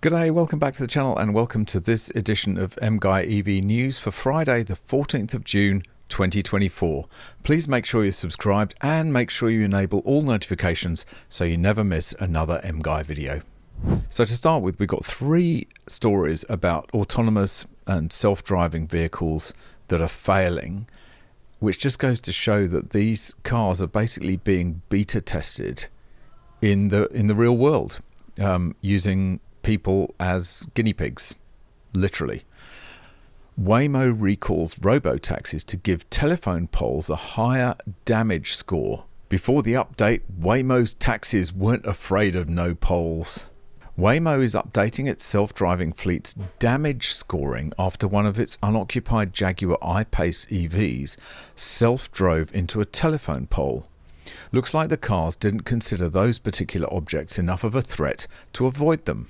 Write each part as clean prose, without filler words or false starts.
G'day, welcome back to the channel and welcome to this edition of MGUY EV News for Friday the 14th of June 2024. Please make sure you're subscribed and make sure you enable all notifications so you never miss another MGUY video. So to start with, we've got three stories about autonomous and self-driving vehicles that are failing, which just goes to show that these cars are basically being beta tested in the real world, using people as guinea pigs, literally. Waymo recalls robo-taxis to give telephone poles a higher damage score. Before the update, Waymo's taxis weren't afraid of no poles. Waymo is updating its self-driving fleet's damage scoring after one of its unoccupied Jaguar I-Pace EVs self-drove into a telephone pole. Looks like the cars didn't consider those particular objects enough of a threat to avoid them.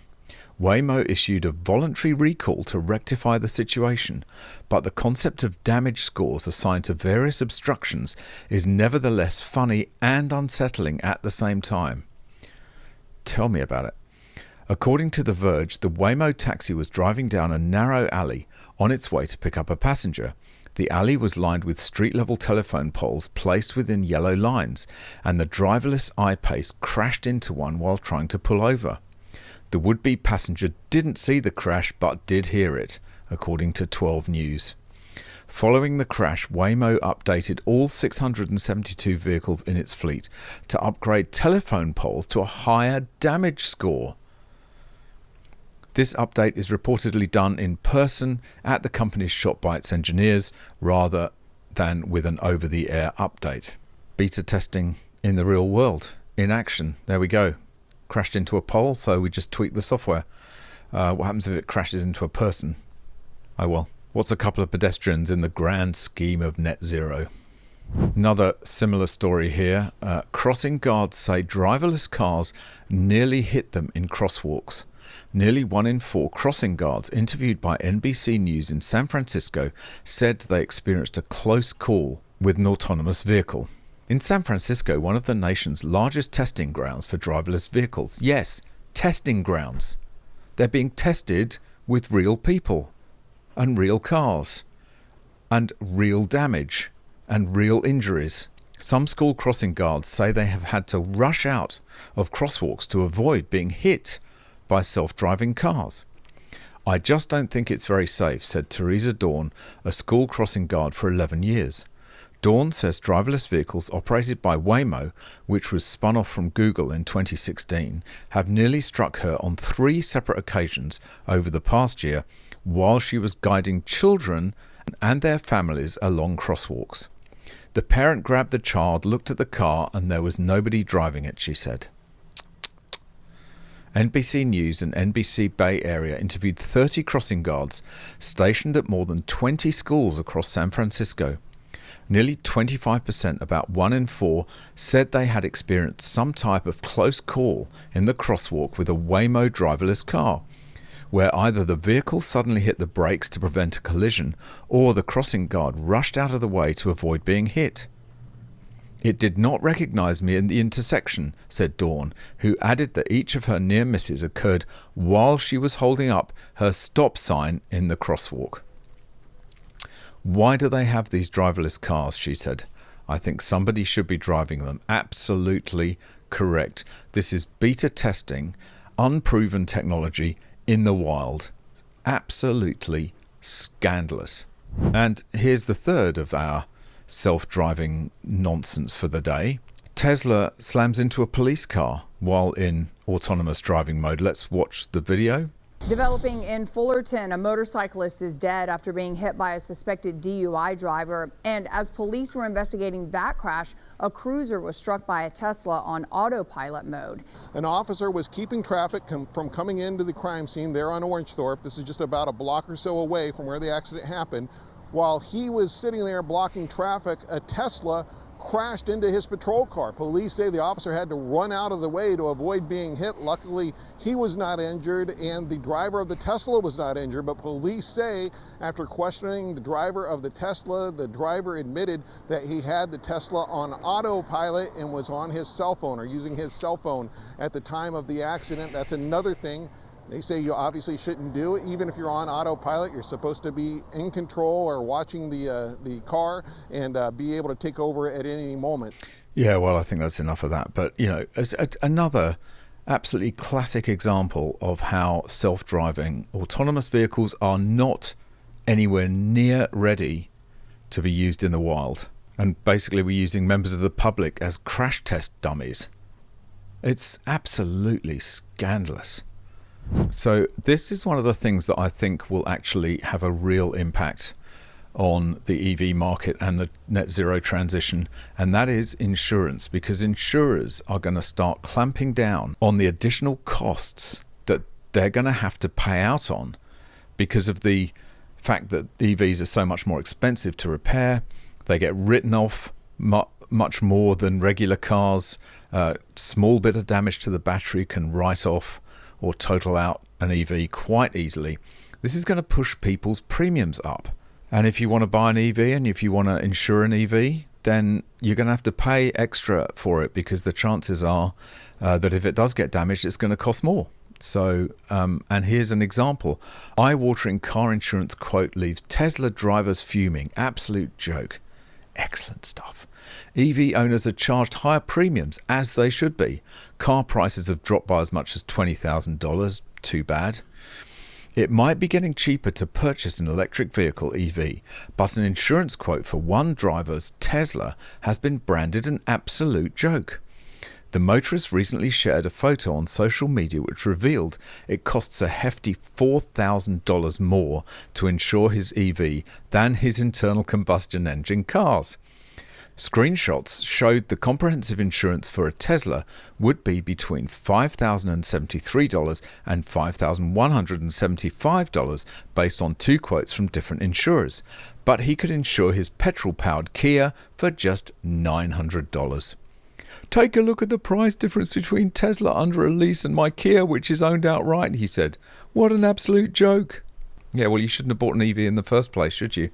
Waymo issued a voluntary recall to rectify the situation, but the concept of damage scores assigned to various obstructions is nevertheless funny and unsettling at the same time. Tell me about it. According to The Verge, the Waymo taxi was driving down a narrow alley on its way to pick up a passenger. The alley was lined with street-level telephone poles placed within yellow lines, and the driverless I-Pace crashed into one while trying to pull over. The would-be passenger didn't see the crash but did hear it, according to 12 News. Following the crash, Waymo updated all 672 vehicles in its fleet to upgrade telephone poles to a higher damage score. This update is reportedly done in person at the company's shop by its engineers rather than with an over-the-air update. Beta testing in the real world, in action. There we go. Crashed into a pole, so we just tweak the software. What happens if it crashes into a person? Oh well. What's a couple of pedestrians in the grand scheme of net zero? Another similar story here. Crossing guards say driverless cars nearly hit them in crosswalks. Nearly 1 in 4 crossing guards interviewed by NBC News in San Francisco said they experienced a close call with an autonomous vehicle. In San Francisco, one of the nation's largest testing grounds for driverless vehicles. Yes, testing grounds. They're being tested with real people and real cars and real damage and real injuries. Some school crossing guards say they have had to rush out of crosswalks to avoid being hit by self-driving cars. I just don't think it's very safe, said Teresa Dawn, a school crossing guard for 11 years. Dawn says driverless vehicles operated by Waymo, which was spun off from Google in 2016, have nearly struck her on 3 separate occasions over the past year while she was guiding children and their families along crosswalks. The parent grabbed the child, looked at the car, and there was nobody driving it, she said. NBC News and NBC Bay Area interviewed 30 crossing guards stationed at more than 20 schools across San Francisco. Nearly 25%, about 1 in 4, said they had experienced some type of close call in the crosswalk with a Waymo driverless car, where either the vehicle suddenly hit the brakes to prevent a collision or the crossing guard rushed out of the way to avoid being hit. It did not recognize me in the intersection, said Dawn, who added that each of her near misses occurred while she was holding up her stop sign in the crosswalk. Why do they have these driverless cars, she said. I think somebody should be driving them. Absolutely correct. This is beta testing, unproven technology in the wild. Absolutely scandalous. And here's the third of our self-driving nonsense for the day. Tesla slams into a police car while in autonomous driving mode. Let's watch the video. Developing in Fullerton, a motorcyclist is dead after being hit by a suspected DUI driver. And as police were investigating that crash, a cruiser was struck by a Tesla on autopilot mode. An officer was keeping traffic from coming into the crime scene there on Orangethorpe. This is just about a block or so away from where the accident happened. While he was sitting there blocking traffic, a Tesla crashed into his patrol car. Police say the officer had to run out of the way to avoid being hit. Luckily, he was not injured, and the driver of the Tesla was not injured, but police say after questioning the driver of the Tesla, the driver admitted that he had the Tesla on autopilot and was on his cell phone or using his cell phone at the time of the accident. That's another thing They say you obviously shouldn't do it. Even if you're on autopilot, you're supposed to be in control or watching the car and be able to take over at any moment. Yeah, well, I think that's enough of that. But, as another absolutely classic example of how self-driving autonomous vehicles are not anywhere near ready to be used in the wild. And basically we're using members of the public as crash test dummies. It's absolutely scandalous. So this is one of the things that I think will actually have a real impact on the EV market and the net zero transition, and that is insurance, because insurers are going to start clamping down on the additional costs that they're going to have to pay out on because of the fact that EVs are so much more expensive to repair. They get written off much more than regular cars. Small bit of damage to the battery can write off or total out an EV quite easily. This is going to push people's premiums up. And if you want to buy an EV and if you want to insure an EV, then you're going to have to pay extra for it, because the chances are that if it does get damaged, it's going to cost more. So, and here's an example. Eye-watering car insurance quote leaves Tesla drivers fuming. Absolute joke. Excellent stuff. EV owners are charged higher premiums, as they should be. Car prices have dropped by as much as $20,000. Too bad. It might be getting cheaper to purchase an electric vehicle EV, but an insurance quote for one driver's Tesla has been branded an absolute joke. The motorist recently shared a photo on social media which revealed it costs a hefty $4,000 more to insure his EV than his internal combustion engine cars. Screenshots showed the comprehensive insurance for a Tesla would be between $5,073 and $5,175 based on two quotes from different insurers, but he could insure his petrol-powered Kia for just $900. Take a look at the price difference between Tesla under a lease and my Kia, which is owned outright, he said. What an absolute joke. Yeah, well, you shouldn't have bought an EV in the first place, should you?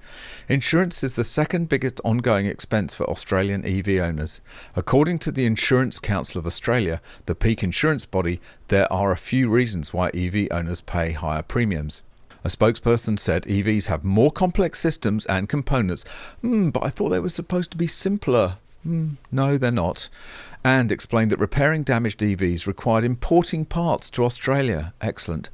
Insurance is the second biggest ongoing expense for Australian EV owners. According to the Insurance Council of Australia, the peak insurance body, there are a few reasons why EV owners pay higher premiums. A spokesperson said EVs have more complex systems and components. But I thought they were supposed to be simpler. No, they're not. And explained that repairing damaged EVs required importing parts to Australia. Excellent.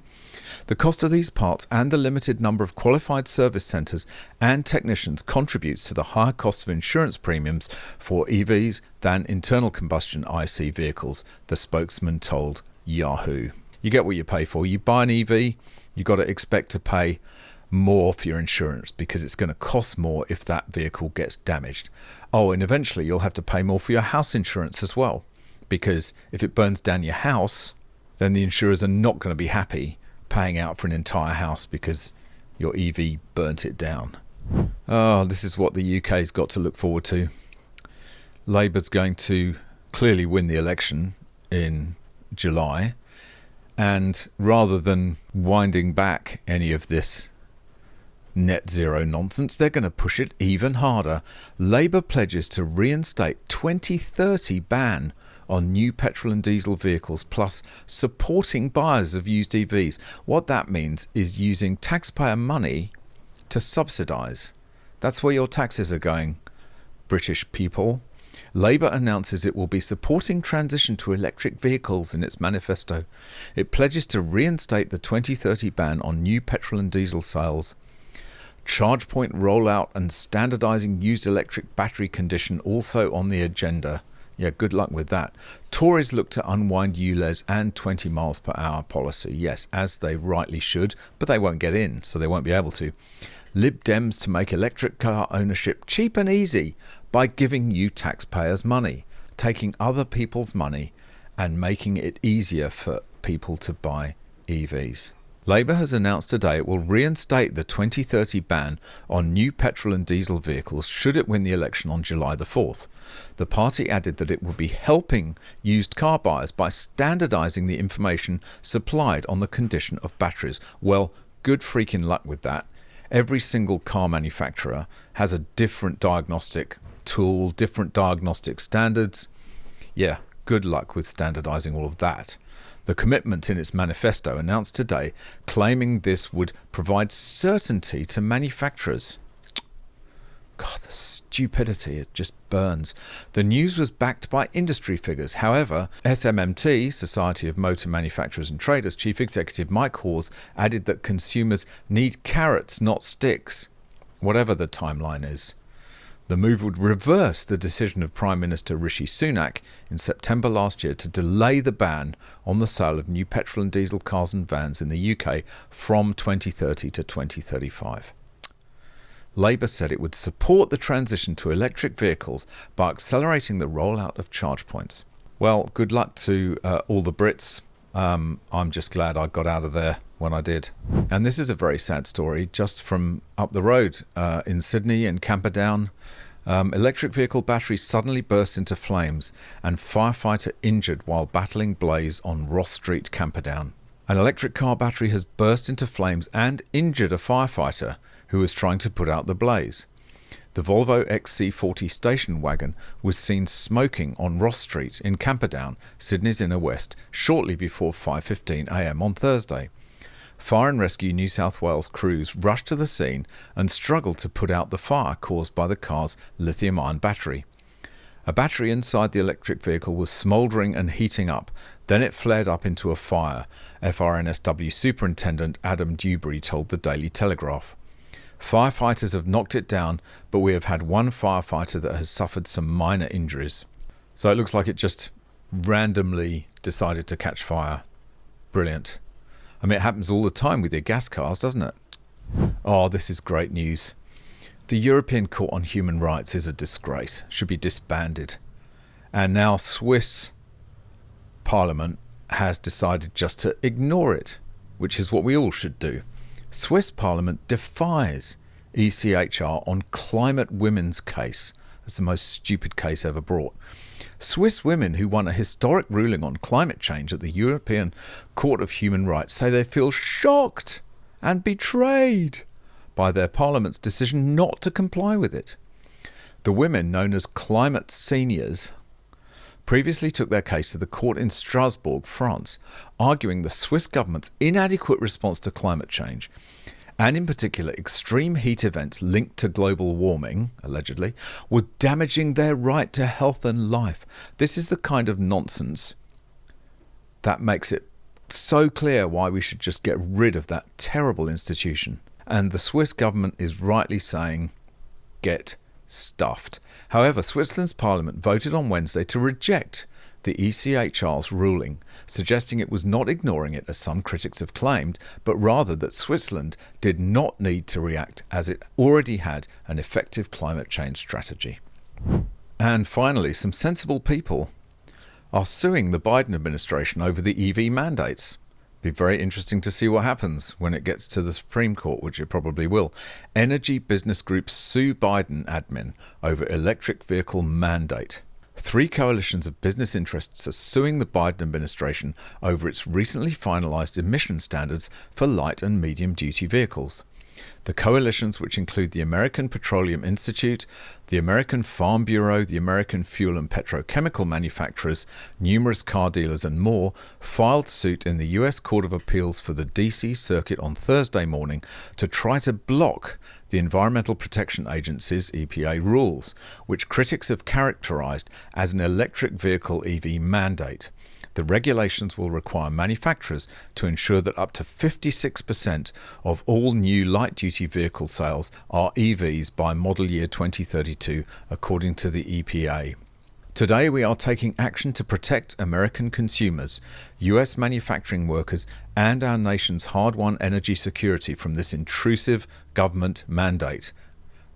The cost of these parts and the limited number of qualified service centres and technicians contributes to the higher cost of insurance premiums for EVs than internal combustion IC vehicles, the spokesman told Yahoo. You get what you pay for. You buy an EV, you've got to expect to pay more for your insurance because it's going to cost more if that vehicle gets damaged. Oh, and eventually you'll have to pay more for your house insurance as well, because if it burns down your house, then the insurers are not going to be happy paying out for an entire house because your EV burnt it down. Oh, this is what the UK's got to look forward to. Labour's going to clearly win the election in July, and rather than winding back any of this net zero nonsense, they're going to push it even harder. Labour pledges to reinstate 2030 ban on new petrol and diesel vehicles, plus supporting buyers of used EVs. What that means is using taxpayer money to subsidise. That's where your taxes are going, British people. Labour announces it will be supporting transition to electric vehicles in its manifesto. It pledges to reinstate the 2030 ban on new petrol and diesel sales. Charge point rollout and standardising used electric battery condition also on the agenda. Yeah, good luck with that. Tories look to unwind ULEZ and 20 miles per hour policy. Yes, as they rightly should, but they won't get in, so they won't be able to. Lib Dems to make electric car ownership cheap and easy by giving you taxpayers money, taking other people's money and making it easier for people to buy EVs. Labour has announced today it will reinstate the 2030 ban on new petrol and diesel vehicles should it win the election on July the 4th. The party added that it will be helping used car buyers by standardising the information supplied on the condition of batteries. Well, good freaking luck with that. Every single car manufacturer has a different diagnostic tool, different diagnostic standards. Yeah, good luck with standardising all of that. the commitment in its manifesto announced today, claiming this would provide certainty to manufacturers. God, the stupidity, it just burns. The news was backed by industry figures. However, SMMT, Society of Motor Manufacturers and Traders, Chief Executive Mike Hawes added that consumers need carrots, not sticks, whatever the timeline is. The move would reverse the decision of Prime Minister Rishi Sunak in September last year to delay the ban on the sale of new petrol and diesel cars and vans in the UK from 2030 to 2035. Labour said it would support the transition to electric vehicles by accelerating the rollout of charge points. Well, good luck to all the Brits. I'm just glad I got out of there when I did. And this is a very sad story just from up the road in Sydney in Camperdown. Electric vehicle battery suddenly burst into flames and firefighter injured while battling blaze on Ross Street, Camperdown. An electric car battery has burst into flames and injured a firefighter who was trying to put out the blaze. The Volvo XC40 station wagon was seen smoking on Ross Street in Camperdown, Sydney's inner west, shortly before 5:15 a.m. on Thursday. Fire and Rescue New South Wales crews rushed to the scene and struggled to put out the fire caused by the car's lithium-ion battery. A battery inside the electric vehicle was smouldering and heating up. Then it flared up into a fire, FRNSW Superintendent Adam Dewberry told the Daily Telegraph. Firefighters have knocked it down, but we have had one firefighter that has suffered some minor injuries. So it looks like it just randomly decided to catch fire. Brilliant. I mean, it happens all the time with your gas cars, doesn't it? Oh, this is great news. The European Court on Human Rights is a disgrace, should be disbanded. And now Swiss Parliament has decided just to ignore it, which is what we all should do. Swiss Parliament defies ECHR on climate women's case. It's the most stupid case ever brought. Swiss women who won a historic ruling on climate change at the European Court of Human Rights say they feel shocked and betrayed by their parliament's decision not to comply with it. The women, known as climate seniors, previously took their case to the court in Strasbourg, France, arguing the Swiss government's inadequate response to climate change, and in particular extreme heat events linked to global warming, allegedly, was damaging their right to health and life. This is the kind of nonsense that makes it so clear why we should just get rid of that terrible institution. And the Swiss government is rightly saying, get stuffed. However, Switzerland's parliament voted on Wednesday to reject the ECHR's ruling, suggesting it was not ignoring it as some critics have claimed, but rather that Switzerland did not need to react as it already had an effective climate change strategy. And finally, some sensible people are suing the Biden administration over the EV mandates. Be very interesting to see what happens when it gets to the Supreme Court, which it probably will. Energy business groups sue Biden admin over electric vehicle mandate. 3 coalitions of business interests are suing the Biden administration over its recently finalized emission standards for light and medium-duty vehicles. The coalitions, which include the American Petroleum Institute, the American Farm Bureau, the American Fuel and Petrochemical Manufacturers, numerous car dealers and more, filed suit in the US Court of Appeals for the DC Circuit on Thursday morning to try to block the Environmental Protection Agency's EPA rules, which critics have characterized as an electric vehicle EV mandate. The regulations will require manufacturers to ensure that up to 56% of all new light-duty vehicle sales are EVs by model year 2032, according to the EPA. Today we are taking action to protect American consumers, US manufacturing workers, and our nation's hard-won energy security from this intrusive government mandate,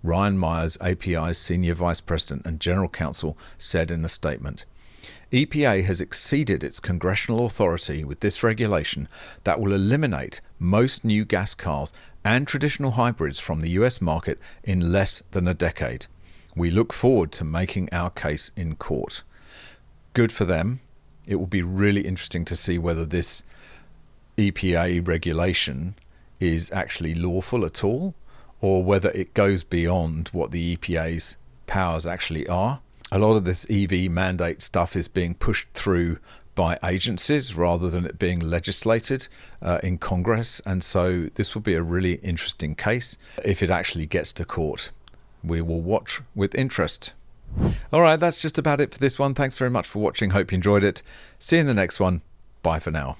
Ryan Myers, API's Senior Vice President and General Counsel, said in a statement. EPA has exceeded its congressional authority with this regulation that will eliminate most new gas cars and traditional hybrids from the US market in less than a decade. We look forward to making our case in court. Good for them. It will be really interesting to see whether this EPA regulation is actually lawful at all, or whether it goes beyond what the EPA's powers actually are. A lot of this EV mandate stuff is being pushed through by agencies rather than it being legislated in Congress. And so this will be a really interesting case if it actually gets to court. We will watch with interest. All right, that's just about it for this one. Thanks very much for watching. Hope you enjoyed it. See you in the next one. Bye for now.